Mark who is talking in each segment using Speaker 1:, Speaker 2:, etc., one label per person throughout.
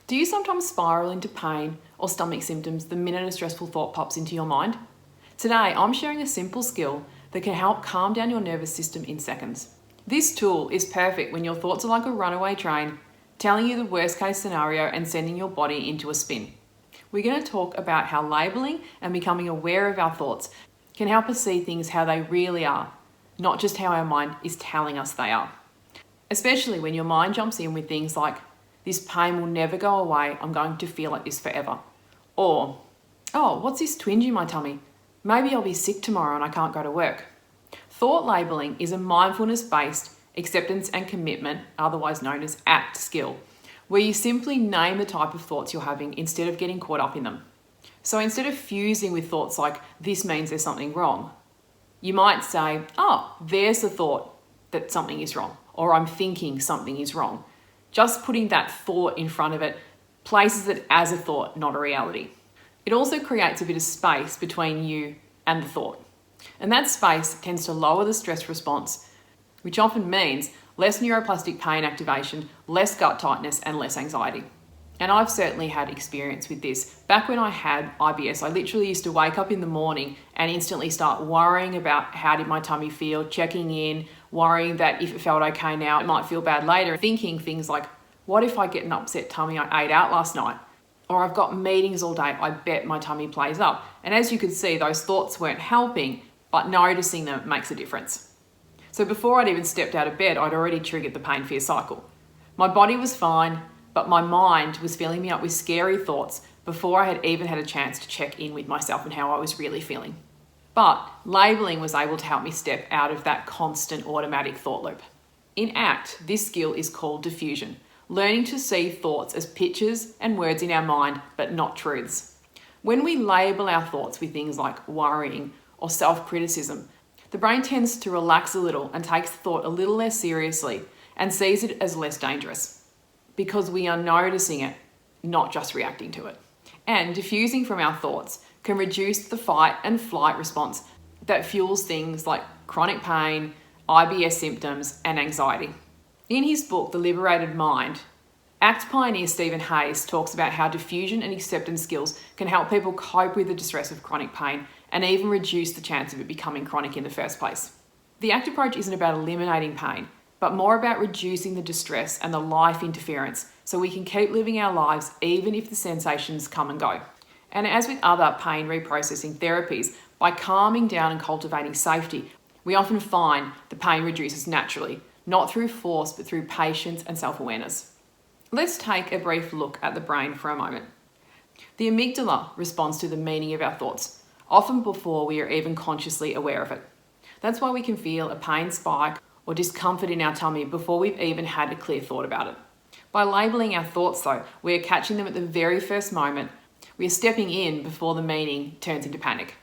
Speaker 1: Do you sometimes spiral into pain or stomach symptoms the minute a stressful thought pops into your mind? Today, I'm sharing a simple skill that can help calm down your nervous system in seconds. This tool is perfect when your thoughts are like a runaway train, telling you the worst case scenario and sending your body into a spin. We're going to talk about how labeling and becoming aware of our thoughts can help us see things how they really are, not just how our mind is telling us they are. Especially when your mind jumps in with things like, this pain will never go away, I'm going to feel like this forever. Or, oh, what's this twinge in my tummy? Maybe I'll be sick tomorrow and I can't go to work. Thought labeling is a mindfulness-based acceptance and commitment, otherwise known as ACT skill, where you simply name the type of thoughts you're having instead of getting caught up in them. So instead of fusing with thoughts like, this means there's something wrong, you might say, oh, there's the thought that something is wrong, or I'm thinking something is wrong. Just putting that thought in front of it places it as a thought, not a reality. It also creates a bit of space between you and the thought. And that space tends to lower the stress response, which often means less neuroplastic pain activation, less gut tightness, and less anxiety. And I've certainly had experience with this. Back when I had IBS, I literally used to wake up in the morning and instantly start worrying about how did my tummy feel, checking in, worrying that if it felt okay now, it might feel bad later, thinking things like, what if I get an upset tummy, I ate out last night? Or I've got meetings all day, I bet my tummy plays up. And as you could see, those thoughts weren't helping, but noticing them makes a difference. So before I'd even stepped out of bed, I'd already triggered the pain fear cycle. My body was fine, but my mind was filling me up with scary thoughts before I had even had a chance to check in with myself and how I was really feeling. But labeling was able to help me step out of that constant automatic thought loop. In ACT, this skill is called diffusion, learning to see thoughts as pictures and words in our mind, but not truths. When we label our thoughts with things like worrying or self-criticism, the brain tends to relax a little and takes the thought a little less seriously and sees it as less dangerous because we are noticing it, not just reacting to it. And diffusing from our thoughts can reduce the fight and flight response that fuels things like chronic pain, IBS symptoms, and anxiety. In his book, The Liberated Mind, ACT pioneer Stephen Hayes talks about how diffusion and acceptance skills can help people cope with the distress of chronic pain and even reduce the chance of it becoming chronic in the first place. The ACT approach isn't about eliminating pain, but more about reducing the distress and the life interference so we can keep living our lives even if the sensations come and go. And as with other pain reprocessing therapies, by calming down and cultivating safety, we often find the pain reduces naturally, not through force, but through patience and self-awareness. Let's take a brief look at the brain for a moment. The amygdala responds to the meaning of our thoughts, often before we are even consciously aware of it. That's why we can feel a pain spike or discomfort in our tummy before we've even had a clear thought about it. By labeling our thoughts though, we are catching them at the very first moment. We are stepping in before the meaning turns into panic.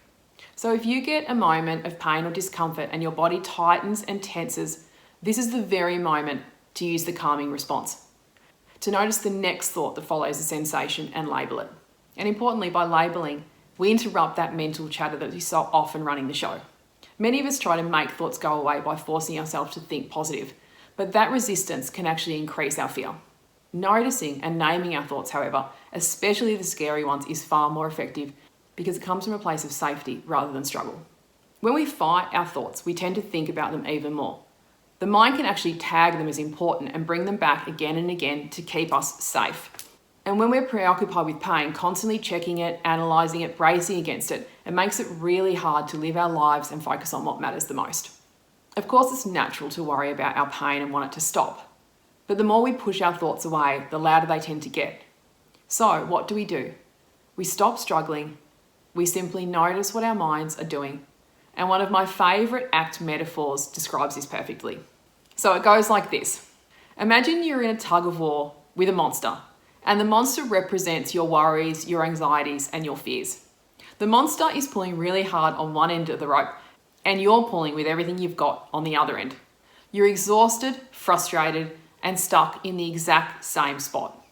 Speaker 1: So if you get a moment of pain or discomfort and your body tightens and tenses, this is the very moment to use the calming response. To notice the next thought that follows the sensation and label it. And importantly, by labeling, we interrupt that mental chatter that is so often running the show. Many of us try to make thoughts go away by forcing ourselves to think positive, but that resistance can actually increase our fear. Noticing and naming our thoughts, however, especially the scary ones, is far more effective because it comes from a place of safety rather than struggle. When we fight our thoughts, we tend to think about them even more. The mind can actually tag them as important and bring them back again and again to keep us safe. And when we're preoccupied with pain, constantly checking it, analysing it, bracing against it, it makes it really hard to live our lives and focus on what matters the most. Of course, it's natural to worry about our pain and want it to stop. But the more we push our thoughts away, the louder they tend to get. So what do? We stop struggling. We simply notice what our minds are doing. And one of my favourite ACT metaphors describes this perfectly. So it goes like this. Imagine you're in a tug of war with a monster. And the monster represents your worries, your anxieties, and your fears. The monster is pulling really hard on one end of the rope, and you're pulling with everything you've got on the other end. You're exhausted, frustrated, and stuck in the exact same spot.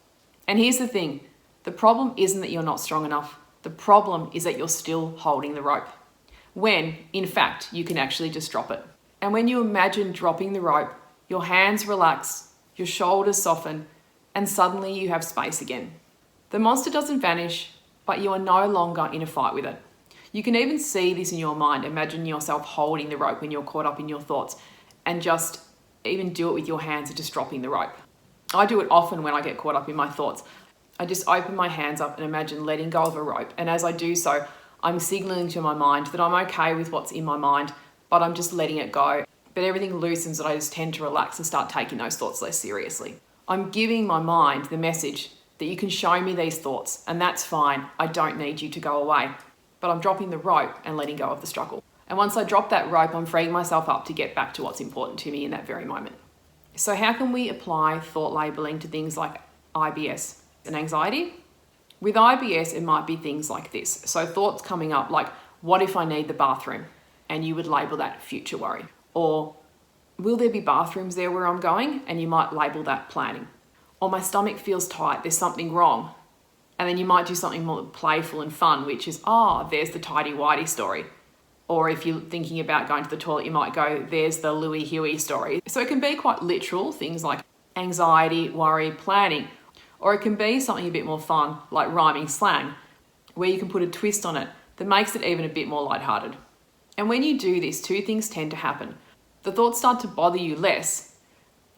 Speaker 1: And here's the thing, the problem isn't that you're not strong enough. The problem is that you're still holding the rope, when, in fact, you can actually just drop it. And when you imagine dropping the rope, your hands relax, your shoulders soften, and suddenly you have space again. The monster doesn't vanish, but you are no longer in a fight with it. You can even see this in your mind. Imagine yourself holding the rope when you're caught up in your thoughts, and just even do it with your hands and just dropping the rope. I do it often when I get caught up in my thoughts. I just open my hands up and imagine letting go of a rope. And as I do so, I'm signaling to my mind that I'm okay with what's in my mind, but I'm just letting it go. But everything loosens and I just tend to relax and start taking those thoughts less seriously. I'm giving my mind the message that you can show me these thoughts and that's fine. I don't need you to go away. But I'm dropping the rope and letting go of the struggle. And once I drop that rope, I'm freeing myself up to get back to what's important to me in that very moment. So how can we apply thought labeling to things like IBS and anxiety? With IBS, it might be things like this. So thoughts coming up like, what if I need the bathroom? And you would label that future worry. Or, will there be bathrooms there where I'm going? And you might label that planning. Or my stomach feels tight, there's something wrong. And then you might do something more playful and fun, which is, there's the tidy-whitey story. Or if you're thinking about going to the toilet, you might go, there's the Louie Huey story. So it can be quite literal, things like anxiety, worry, planning. Or it can be something a bit more fun, like rhyming slang, where you can put a twist on it that makes it even a bit more lighthearted. And when you do this, two things tend to happen. The thoughts start to bother you less,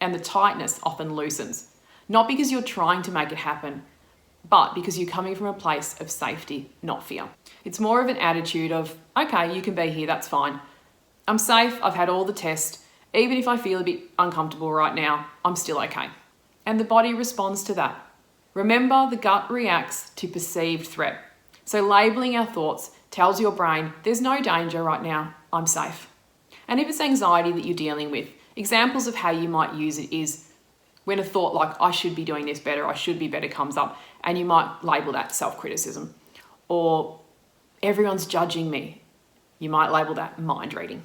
Speaker 1: and the tightness often loosens. Not because you're trying to make it happen, but because you're coming from a place of safety, not fear. It's more of an attitude of, okay, you can be here, that's fine. I'm safe, I've had all the tests. Even if I feel a bit uncomfortable right now, I'm still okay. And the body responds to that. Remember, the gut reacts to perceived threat. So labeling our thoughts tells your brain, there's no danger right now, I'm safe. And if it's anxiety that you're dealing with, examples of how you might use it is when a thought like, I should be doing this better, I should be better comes up, and you might label that self-criticism. Or everyone's judging me, you might label that mind reading.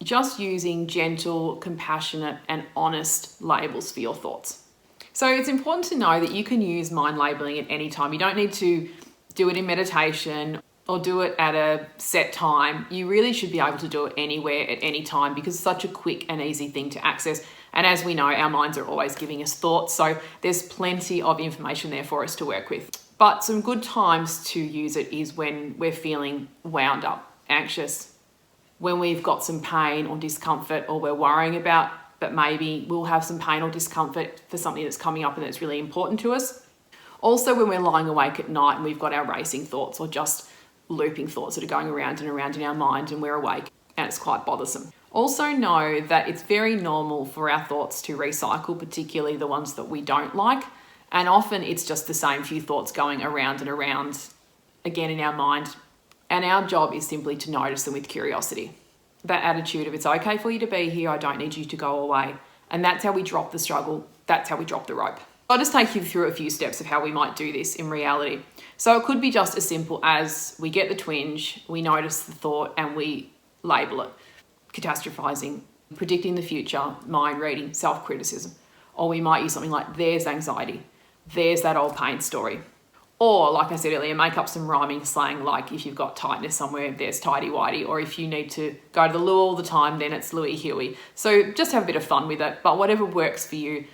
Speaker 1: Just using gentle, compassionate, and honest labels for your thoughts. So it's important to know that you can use mind labeling at any time. You don't need to do it in meditation or do it at a set time. You really should be able to do it anywhere at any time because it's such a quick and easy thing to access. And as we know, our minds are always giving us thoughts. So there's plenty of information there for us to work with. But some good times to use it is when we're feeling wound up, anxious, when we've got some pain or discomfort or we're worrying about, but maybe we'll have some pain or discomfort for something that's coming up and that's really important to us. Also when we're lying awake at night and we've got our racing thoughts or just looping thoughts that are going around and around in our mind and we're awake and it's quite bothersome. Also know that it's very normal for our thoughts to recycle, particularly the ones that we don't like. And often it's just the same few thoughts going around and around again in our mind. And our job is simply to notice them with curiosity. That attitude of it's okay for you to be here, I don't need you to go away. And that's how we drop the struggle. That's how we drop the rope. I'll just take you through a few steps of how we might do this in reality. So it could be just as simple as we get the twinge, we notice the thought and we label it. Catastrophizing, predicting the future, mind reading, self-criticism. Or we might use something like there's anxiety, there's that old pain story. Or, like I said earlier, make up some rhyming slang like if you've got tightness somewhere, there's tidy-whitey. Or if you need to go to the loo all the time, then it's Louie Huey. So just have a bit of fun with it. But whatever works for you,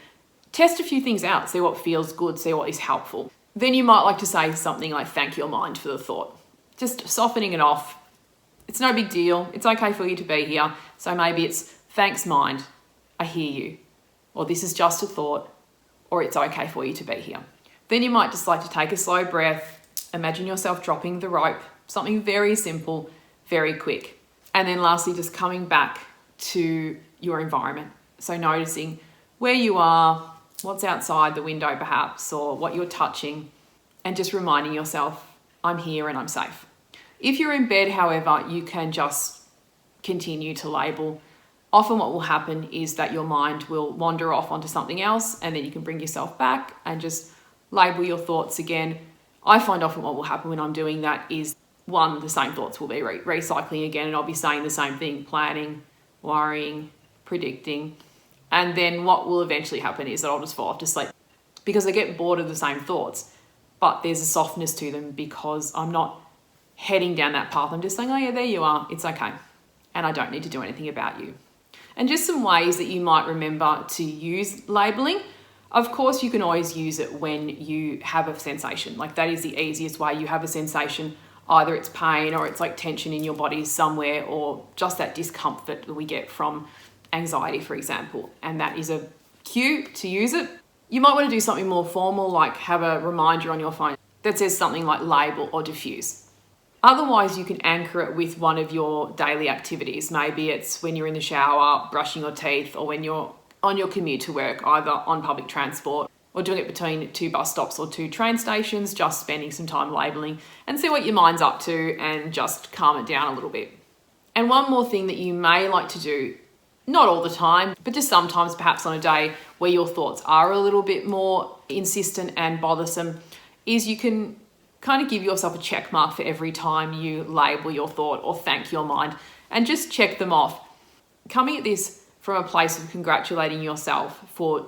Speaker 1: test a few things out. See what feels good, see what is helpful. Then you might like to say something like thank your mind for the thought. Just softening it off. It's no big deal. It's okay for you to be here. So maybe it's thanks mind, I hear you. Or this is just a thought. Or it's okay for you to be here. Then you might just like to take a slow breath, imagine yourself dropping the rope, something very simple, very quick. And then lastly, just coming back to your environment. So noticing where you are, what's outside the window perhaps, or what you're touching, and just reminding yourself, I'm here and I'm safe. If you're in bed, however, you can just continue to label. Often what will happen is that your mind will wander off onto something else and then you can bring yourself back and just label your thoughts again. I find often what will happen when I'm doing that is one, the same thoughts will be recycling again and I'll be saying the same thing, planning, worrying, predicting. And then what will eventually happen is that I'll just fall off to sleep because I get bored of the same thoughts, but there's a softness to them because I'm not heading down that path. I'm just saying, oh yeah, there you are, it's okay. And I don't need to do anything about you. And just some ways that you might remember to use labeling. Of course, you can always use it when you have a sensation. Like that is the easiest way. You have a sensation, either it's pain or it's like tension in your body somewhere, or just that discomfort that we get from anxiety, for example. And that is a cue to use it. You might want to do something more formal, like have a reminder on your phone that says something like label or diffuse. Otherwise, you can anchor it with one of your daily activities. Maybe it's when you're in the shower, brushing your teeth, or when you're on your commute to work, either on public transport or doing it between 2 bus stops or 2 train stations, just spending some time labeling and see what your mind's up to and just calm it down a little bit. And one more thing that you may like to do, not all the time, but just sometimes, perhaps on a day where your thoughts are a little bit more insistent and bothersome, is you can kind of give yourself a check mark for every time you label your thought or thank your mind, and just check them off. Coming at this from a place of congratulating yourself for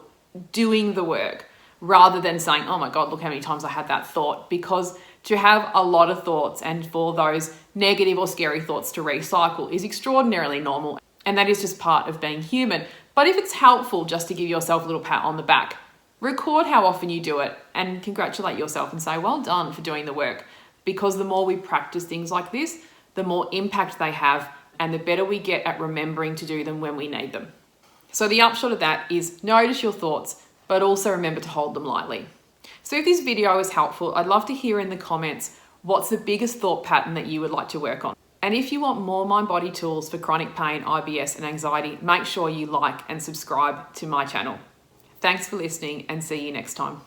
Speaker 1: doing the work, rather than saying, oh my God, look how many times I had that thought. Because to have a lot of thoughts and for those negative or scary thoughts to recycle is extraordinarily normal. And that is just part of being human. But if it's helpful just to give yourself a little pat on the back, record how often you do it and congratulate yourself and say, well done for doing the work. Because the more we practice things like this, the more impact they have and the better we get at remembering to do them when we need them. So the upshot of that is notice your thoughts, but also remember to hold them lightly. So if this video was helpful, I'd love to hear in the comments what's the biggest thought pattern that you would like to work on. And if you want more mind-body tools for chronic pain, IBS and anxiety, make sure you like and subscribe to my channel. Thanks for listening and see you next time.